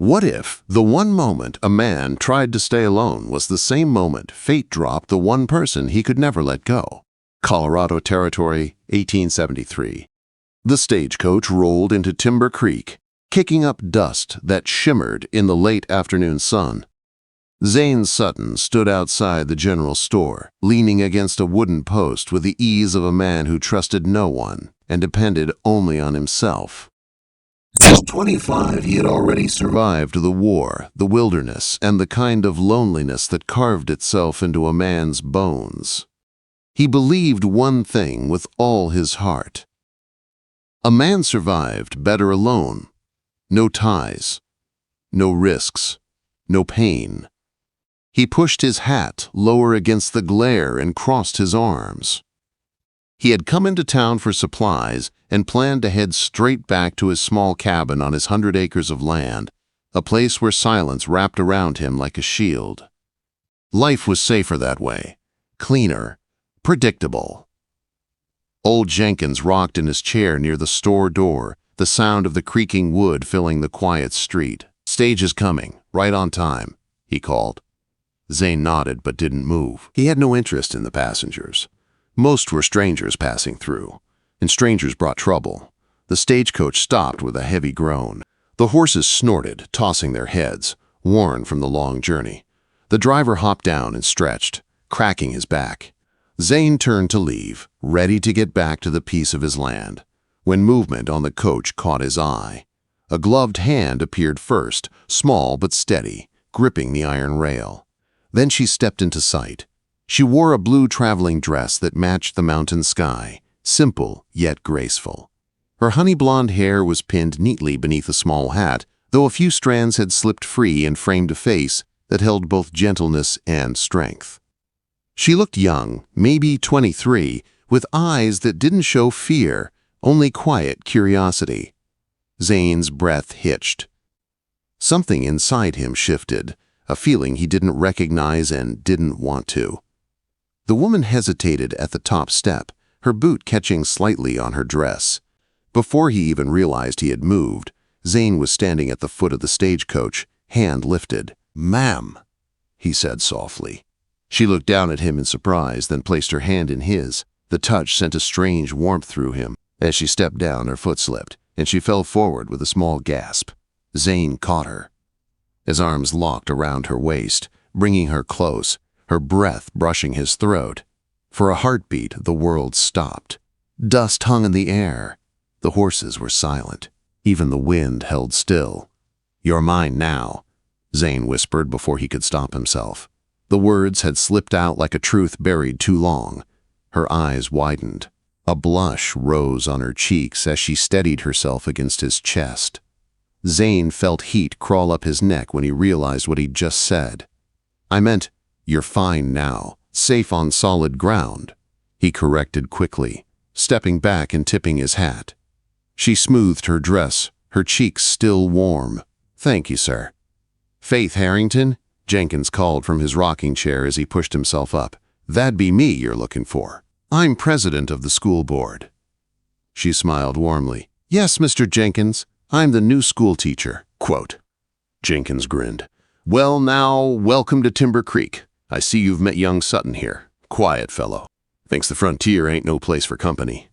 What if the one moment a man tried to stay alone was the same moment fate dropped the one person he could never let go? Colorado Territory, 1873. The stagecoach rolled into Timber Creek, kicking up dust that shimmered in the late afternoon sun. Zayn Sutton stood outside the general store, leaning against a wooden post with the ease of a man who trusted no one and depended only on himself. At 25, he had already survived the war, the wilderness, and the kind of loneliness that carved itself into a man's bones. He believed one thing with all his heart. A man survived better alone. No ties, no risks, no pain. He pushed his hat lower against the glare and crossed his arms. He had come into town for supplies and planned to head straight back to his small cabin on his 100 acres of land, a place where silence wrapped around him like a shield. Life was safer that way, cleaner, predictable. Old Jenkins rocked in his chair near the store door, the sound of the creaking wood filling the quiet street. "Stage is coming, right on time," he called. Zayn nodded but didn't move. He had no interest in the passengers. Most were strangers passing through, and strangers brought trouble. The stagecoach stopped with a heavy groan. The horses snorted, tossing their heads, worn from the long journey. The driver hopped down and stretched, cracking his back. Zayn turned to leave, ready to get back to the piece of his land, when movement on the coach caught his eye. A gloved hand appeared first, small but steady, gripping the iron rail. Then she stepped into sight. She wore a blue traveling dress that matched the mountain sky, simple yet graceful. Her honey blonde hair was pinned neatly beneath a small hat, though a few strands had slipped free and framed a face that held both gentleness and strength. She looked young, maybe 23, with eyes that didn't show fear, only quiet curiosity. Zayn's breath hitched. Something inside him shifted, a feeling he didn't recognize and didn't want to. The woman hesitated at the top step, her boot catching slightly on her dress. Before he even realized he had moved, Zayn was standing at the foot of the stagecoach, hand lifted. "Ma'am," he said softly. She looked down at him in surprise, then placed her hand in his. The touch sent a strange warmth through him. As she stepped down, her foot slipped, and she fell forward with a small gasp. Zayn caught her. His arms locked around her waist, bringing her close, her breath brushing his throat. For a heartbeat, the world stopped. Dust hung in the air. The horses were silent. Even the wind held still. "You're mine now," Zayn whispered before he could stop himself. The words had slipped out like a truth buried too long. Her eyes widened. A blush rose on her cheeks as she steadied herself against his chest. Zayn felt heat crawl up his neck when he realized what he'd just said. "I meant, you're fine now, safe on solid ground," he corrected quickly, stepping back and tipping his hat. She smoothed her dress, her cheeks still warm. "Thank you, sir." "Faith Harrington?" Jenkins called from his rocking chair as he pushed himself up. "That'd be me you're looking for. I'm president of the school board." She smiled warmly. "Yes, Mr. Jenkins. I'm the new school teacher." Quote. Jenkins grinned. "Well now, welcome to Timber Creek. I see you've met young Sutton here. Quiet fellow. Thinks the frontier ain't no place for company."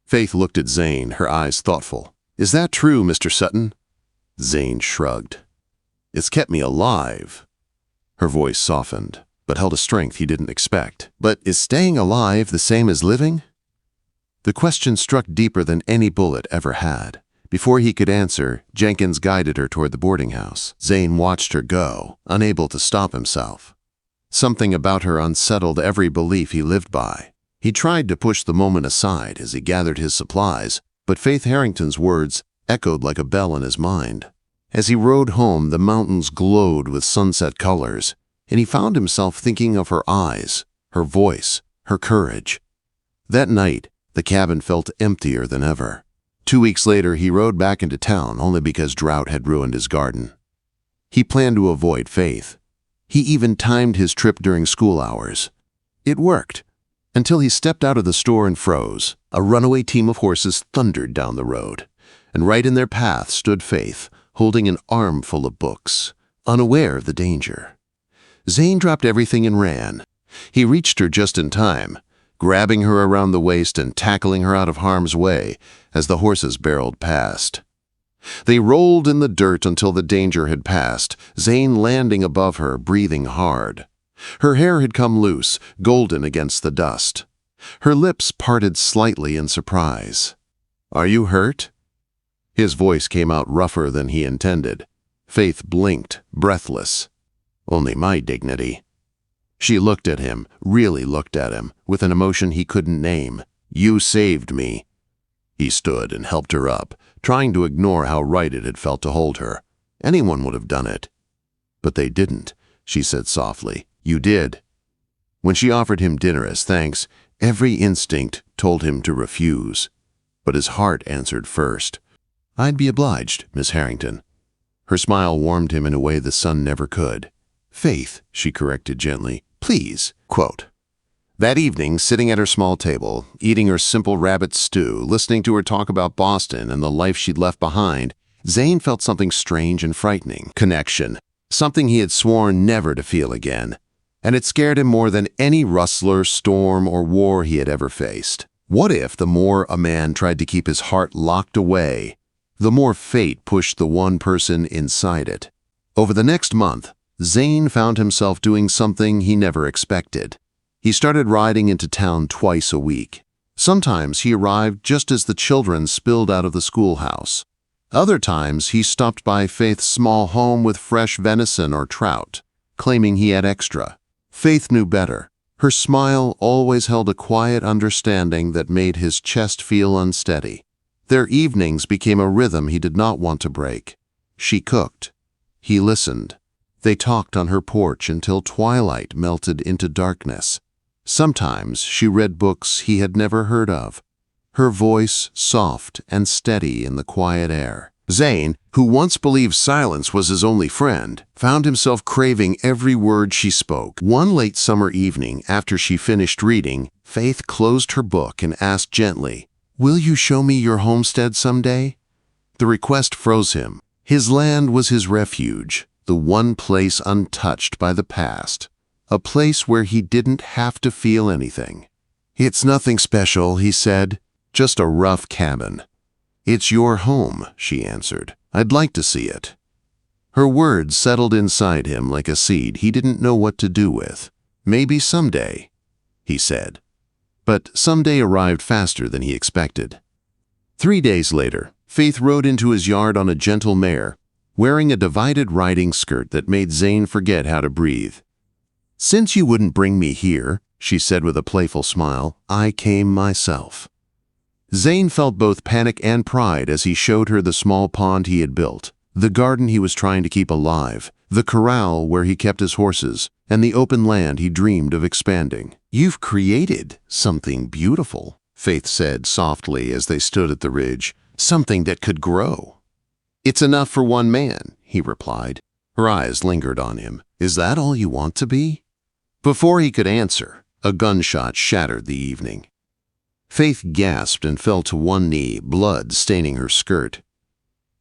Faith looked at Zayn, her eyes thoughtful. "Is that true, Mr. Sutton?" Zayn shrugged. "It's kept me alive." Her voice softened, but held a strength he didn't expect. "But is staying alive the same as living?" The question struck deeper than any bullet ever had. Before he could answer, Jenkins guided her toward the boarding house. Zayn watched her go, unable to stop himself. Something about her unsettled every belief he lived by. He tried to push the moment aside as he gathered his supplies, but Faith Harrington's words echoed like a bell in his mind. As he rode home, the mountains glowed with sunset colors, and he found himself thinking of her eyes, her voice, her courage. That night, the cabin felt emptier than ever. 2 weeks later, he rode back into town only because drought had ruined his garden. He planned to avoid Faith. He even timed his trip during school hours. It worked, until he stepped out of the store and froze. A runaway team of horses thundered down the road, and right in their path stood Faith, holding an armful of books, unaware of the danger. Zayn dropped everything and ran. He reached her just in time, grabbing her around the waist and tackling her out of harm's way as the horses barreled past. They rolled in the dirt until the danger had passed, Zayn landing above her, breathing hard. Her hair had come loose, golden against the dust. Her lips parted slightly in surprise. "Are you hurt?" His voice came out rougher than he intended. Faith blinked, breathless. "Only my dignity." She looked at him, really looked at him, with an emotion he couldn't name. "You saved me." He stood and helped her up, trying to ignore how right it had felt to hold her. Anyone would have done it. "But they didn't," she said softly. "You did." When she offered him dinner as thanks, every instinct told him to refuse. But his heart answered first. "I'd be obliged, Miss Harrington." Her smile warmed him in a way the sun never could. "Faith," she corrected gently, "please." Quote. That evening, sitting at her small table, eating her simple rabbit stew, listening to her talk about Boston and the life she'd left behind, Zayn felt something strange and frightening. Connection. Something he had sworn never to feel again. And it scared him more than any rustler, storm, or war he had ever faced. What if the more a man tried to keep his heart locked away, the more fate pushed the one person inside it? Over the next month, Zayn found himself doing something he never expected. He started riding into town twice a week. Sometimes he arrived just as the children spilled out of the schoolhouse. Other times he stopped by Faith's small home with fresh venison or trout, claiming he had extra. Faith knew better. Her smile always held a quiet understanding that made his chest feel unsteady. Their evenings became a rhythm he did not want to break. She cooked. He listened. They talked on her porch until twilight melted into darkness. Sometimes she read books he had never heard of, her voice soft and steady in the quiet air. Zayn, who once believed silence was his only friend, found himself craving every word she spoke. One late summer evening, after she finished reading, Faith closed her book and asked gently, "Will you show me your homestead someday?" The request froze him. His land was his refuge, the one place untouched by the past. A place where he didn't have to feel anything. "It's nothing special," he said, "just a rough cabin." "It's your home," she answered. "I'd like to see it." Her words settled inside him like a seed he didn't know what to do with. "Maybe someday," he said. But someday arrived faster than he expected. 3 days later, Faith rode into his yard on a gentle mare, wearing a divided riding skirt that made Zayn forget how to breathe. "Since you wouldn't bring me here," she said with a playful smile, "I came myself." Zayn felt both panic and pride as he showed her the small pond he had built, the garden he was trying to keep alive, the corral where he kept his horses, and the open land he dreamed of expanding. "You've created something beautiful," Faith said softly as they stood at the ridge, "something that could grow." "It's enough for one man," he replied. Her eyes lingered on him. "Is that all you want to be?" Before he could answer, a gunshot shattered the evening. Faith gasped and fell to one knee, blood staining her skirt.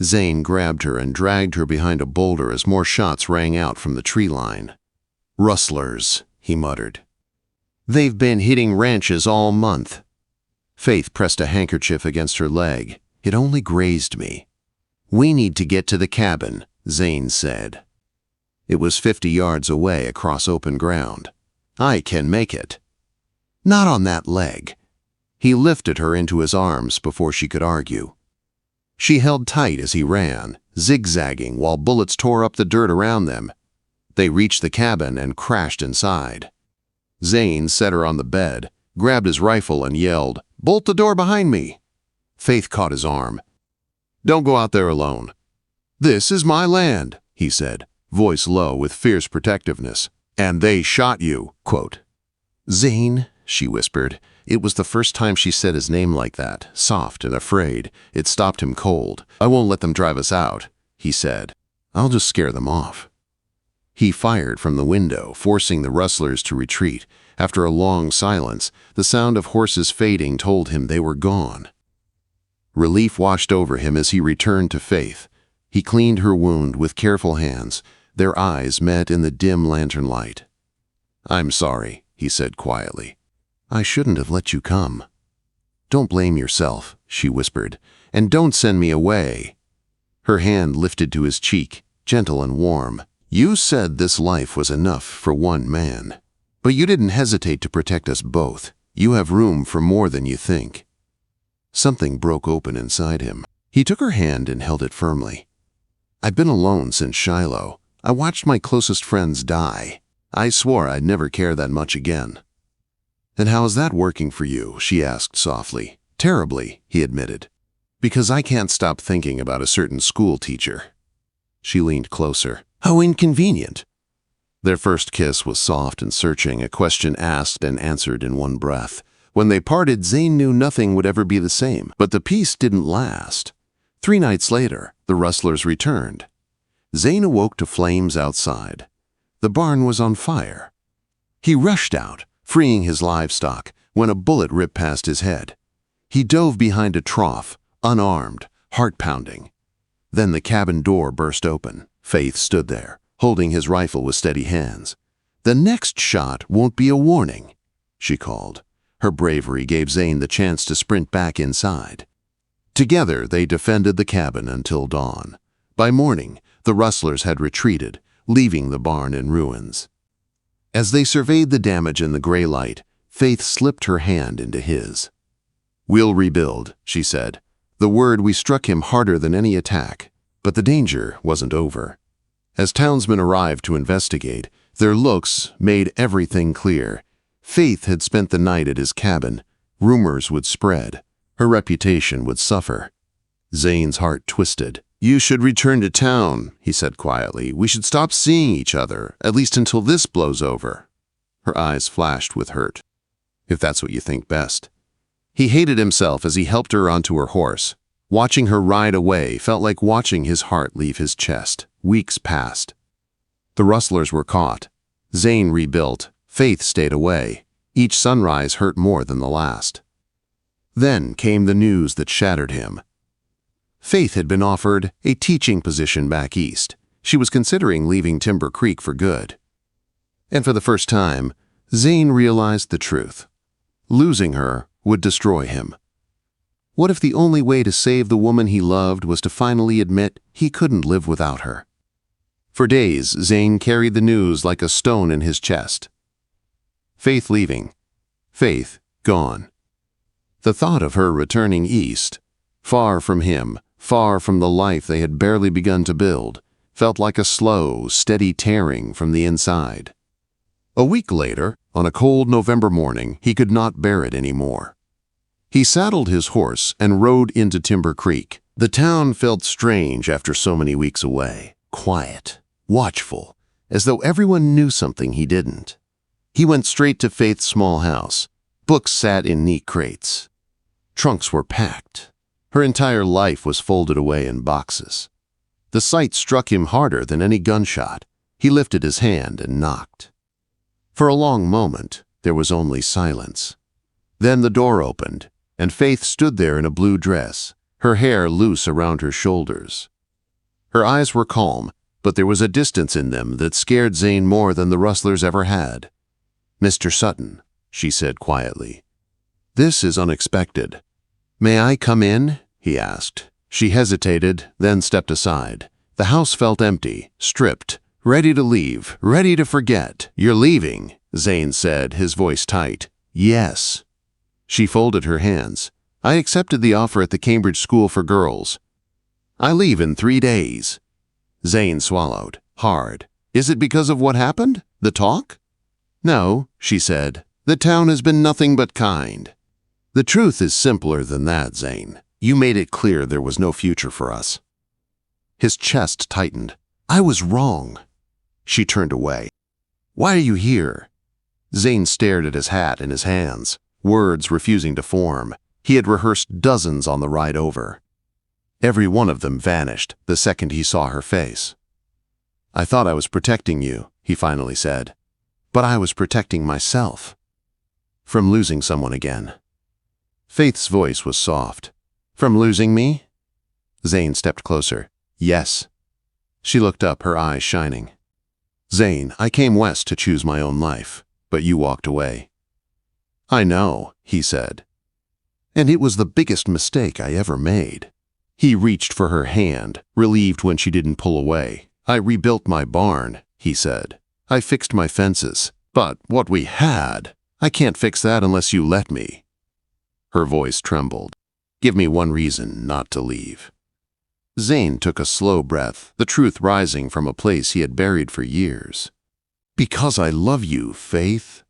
Zayn grabbed her and dragged her behind a boulder as more shots rang out from the tree line. "Rustlers," he muttered. "They've been hitting ranches all month." Faith pressed a handkerchief against her leg. "It only grazed me." "We need to get to the cabin," Zayn said. It was 50 yards away across open ground. "I can make it." "Not on that leg." He lifted her into his arms before she could argue. She held tight as he ran, zigzagging while bullets tore up the dirt around them. They reached the cabin and crashed inside. Zayn set her on the bed, grabbed his rifle and yelled, "Bolt the door behind me." Faith caught his arm. "Don't go out there alone." "This is my land," he said, voice low with fierce protectiveness. "And they shot you." Quote. "Zayn," she whispered. It was the first time she said his name like that, soft and afraid. It stopped him cold. "I won't let them drive us out," he said. "I'll just scare them off." He fired from the window, forcing the rustlers to retreat. After a long silence, the sound of horses fading told him they were gone. Relief washed over him as he returned to Faith. He cleaned her wound with careful hands. Their eyes met in the dim lantern light. "I'm sorry," he said quietly. "I shouldn't have let you come." "Don't blame yourself," she whispered, "and don't send me away." Her hand lifted to his cheek, gentle and warm. "You said this life was enough for one man. But you didn't hesitate to protect us both. You have room for more than you think." Something broke open inside him. He took her hand and held it firmly. "I've been alone since Shiloh. I watched my closest friends die. I swore I'd never care that much again." "And how is that working for you?" she asked softly. "Terribly," he admitted. "Because I can't stop thinking about a certain schoolteacher." She leaned closer. "How inconvenient." Their first kiss was soft and searching, a question asked and answered in one breath. When they parted, Zayn knew nothing would ever be the same, but the peace didn't last. 3 nights later, the rustlers returned. Zayn awoke to flames outside. The barn was on fire. He rushed out, freeing his livestock, when a bullet ripped past his head. He dove behind a trough, unarmed, heart-pounding. Then the cabin door burst open. Faith stood there, holding his rifle with steady hands. "The next shot won't be a warning," she called. Her bravery gave Zayn the chance to sprint back inside. Together, they defended the cabin until dawn. By morning, the rustlers had retreated, leaving the barn in ruins. As they surveyed the damage in the gray light, Faith slipped her hand into his. "We'll rebuild," she said. The word we struck him harder than any attack, but the danger wasn't over. As townsmen arrived to investigate, their looks made everything clear. Faith had spent the night at his cabin. Rumors would spread. Her reputation would suffer. Zayn's heart twisted. "You should return to town," he said quietly. "We should stop seeing each other, at least until this blows over." Her eyes flashed with hurt. "If that's what you think best." He hated himself as he helped her onto her horse. Watching her ride away felt like watching his heart leave his chest. Weeks passed. The rustlers were caught. Zayn rebuilt. Faith stayed away. Each sunrise hurt more than the last. Then came the news that shattered him. Faith had been offered a teaching position back east. She was considering leaving Timber Creek for good. And for the first time, Zayn realized the truth. Losing her would destroy him. What if the only way to save the woman he loved was to finally admit he couldn't live without her? For days, Zayn carried the news like a stone in his chest. Faith leaving. Faith gone. The thought of her returning east, far from him, far from the life they had barely begun to build, felt like a slow, steady tearing from the inside. A week later, on a cold November morning, he could not bear it anymore. He saddled his horse and rode into Timber Creek. The town felt strange after so many weeks away, quiet, watchful, as though everyone knew something he didn't. He went straight to Faith's small house. Books sat in neat crates. Trunks were packed. Her entire life was folded away in boxes. The sight struck him harder than any gunshot. He lifted his hand and knocked. For a long moment, there was only silence. Then the door opened, and Faith stood there in a blue dress, her hair loose around her shoulders. Her eyes were calm, but there was a distance in them that scared Zayn more than the rustlers ever had. "Mr. Sutton," she said quietly. "This is unexpected." "May I come in?" he asked. She hesitated, then stepped aside. The house felt empty, stripped, ready to leave, ready to forget. "You're leaving," Zayn said, his voice tight. "Yes." She folded her hands. "I accepted the offer at the Cambridge School for Girls. I leave in 3 days." Zayn swallowed, hard. "Is it because of what happened? The talk?" "No," she said. "The town has been nothing but kind." "The truth is simpler than that, Zayn. You made it clear there was no future for us." His chest tightened. "I was wrong." She turned away. "Why are you here?" Zayn stared at his hat in his hands, words refusing to form. He had rehearsed dozens on the ride over. Every one of them vanished the second he saw her face. "I thought I was protecting you," he finally said. "But I was protecting myself. From losing someone again." Faith's voice was soft. "From losing me?" Zayn stepped closer. Yes. She looked up, her eyes shining. Zayn, I came west to choose my own life, but you walked away. I know, he said. And it was the biggest mistake I ever made. He reached for her hand, relieved when she didn't pull away. I rebuilt my barn, he said. I fixed my fences. But what we had, I can't fix that unless you let me. Her voice trembled. Give me one reason not to leave. Zayn took a slow breath, the truth rising from a place he had buried for years. Because I love you, Faith.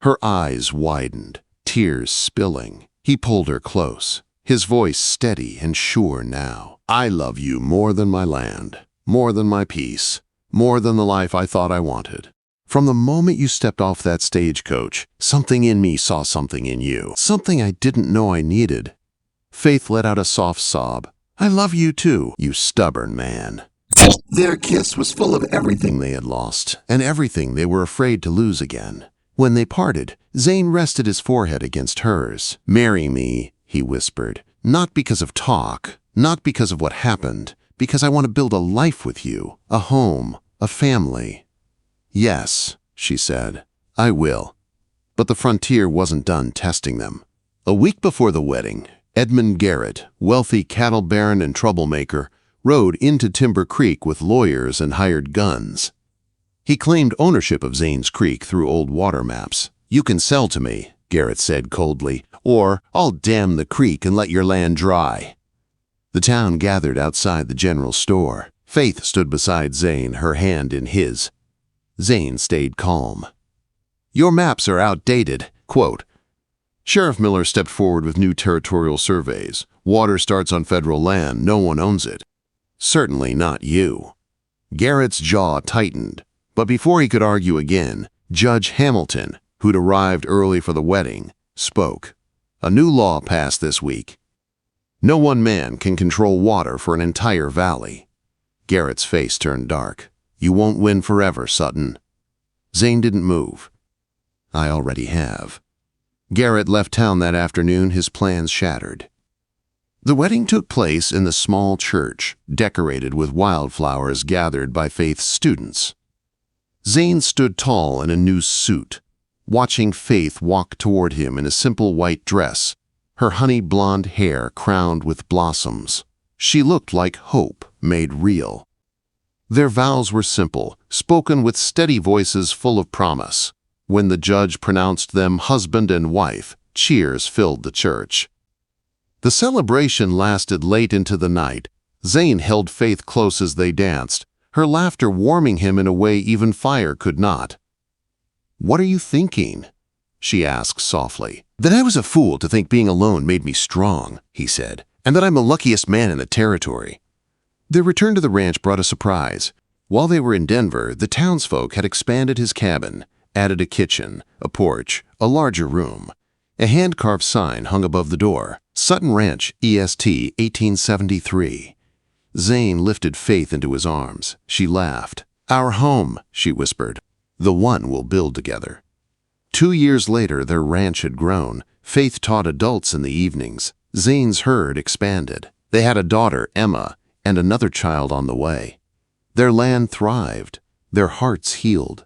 Her eyes widened, tears spilling. He pulled her close, his voice steady and sure now. I love you more than my land, more than my peace, more than the life I thought I wanted. From the moment you stepped off that stagecoach, something in me saw something in you, something I didn't know I needed. Faith let out a soft sob. I love you too, you stubborn man. Their kiss was full of everything they had lost, and everything they were afraid to lose again. When they parted, Zayn rested his forehead against hers. Marry me, he whispered, not because of talk, not because of what happened, because I want to build a life with you, a home, a family. Yes, she said, I will. But the frontier wasn't done testing them. A week before the wedding, Edmund Garrett, wealthy cattle baron and troublemaker, rode into Timber Creek with lawyers and hired guns. He claimed ownership of Zayn's Creek through old water maps. You can sell to me, Garrett said coldly, or I'll dam the creek and let your land dry. The town gathered outside the general store. Faith stood beside Zayn, her hand in his. Zayn stayed calm. Your maps are outdated, quote. Sheriff Miller stepped forward with new territorial surveys. Water starts on federal land, no one owns it. Certainly not you. Garrett's jaw tightened, but before he could argue again, Judge Hamilton, who'd arrived early for the wedding, spoke. A new law passed this week. No one man can control water for an entire valley. Garrett's face turned dark. You won't win forever, Sutton. Zayn didn't move. I already have. Garrett left town that afternoon, his plans shattered. The wedding took place in the small church, decorated with wildflowers gathered by Faith's students. Zayn stood tall in a new suit, watching Faith walk toward him in a simple white dress, her honey blonde hair crowned with blossoms. She looked like hope made real. Their vows were simple, spoken with steady voices full of promise. When the judge pronounced them husband and wife, cheers filled the church. The celebration lasted late into the night. Zayn held Faith close as they danced, her laughter warming him in a way even fire could not. What are you thinking? She asked softly. That I was a fool to think being alone made me strong, he said, and that I'm the luckiest man in the territory. Their return to the ranch brought a surprise. While they were in Denver, the townsfolk had expanded his cabin, added a kitchen, a porch, a larger room. A hand-carved sign hung above the door. Sutton Ranch, EST, 1873. Zayn lifted Faith into his arms. She laughed. Our home, she whispered. The one we'll build together. 2 years later, their ranch had grown. Faith taught adults in the evenings. Zayn's herd expanded. They had a daughter, Emma, and another child on the way. Their land thrived. Their hearts healed.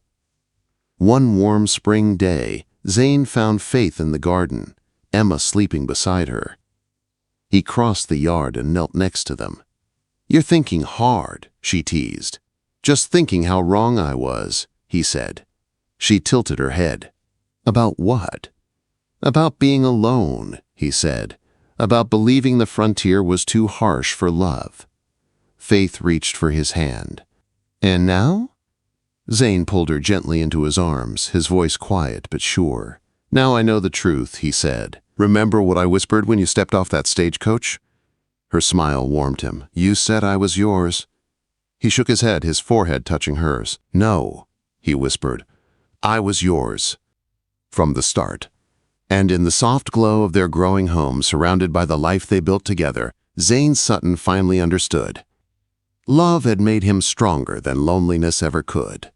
One warm spring day, Zayn found Faith in the garden, Emma sleeping beside her. He crossed the yard and knelt next to them. You're thinking hard, she teased. Just thinking how wrong I was, he said. She tilted her head. About what? About being alone, he said. About believing the frontier was too harsh for love. Faith reached for his hand. And now? Zayn pulled her gently into his arms, his voice quiet but sure. Now I know the truth, he said. Remember what I whispered when you stepped off that stagecoach? Her smile warmed him. You said I was yours. He shook his head, his forehead touching hers. No, he whispered. I was yours. From the start. And in the soft glow of their growing home, surrounded by the life they built together, Zayn Sutton finally understood. Love had made him stronger than loneliness ever could.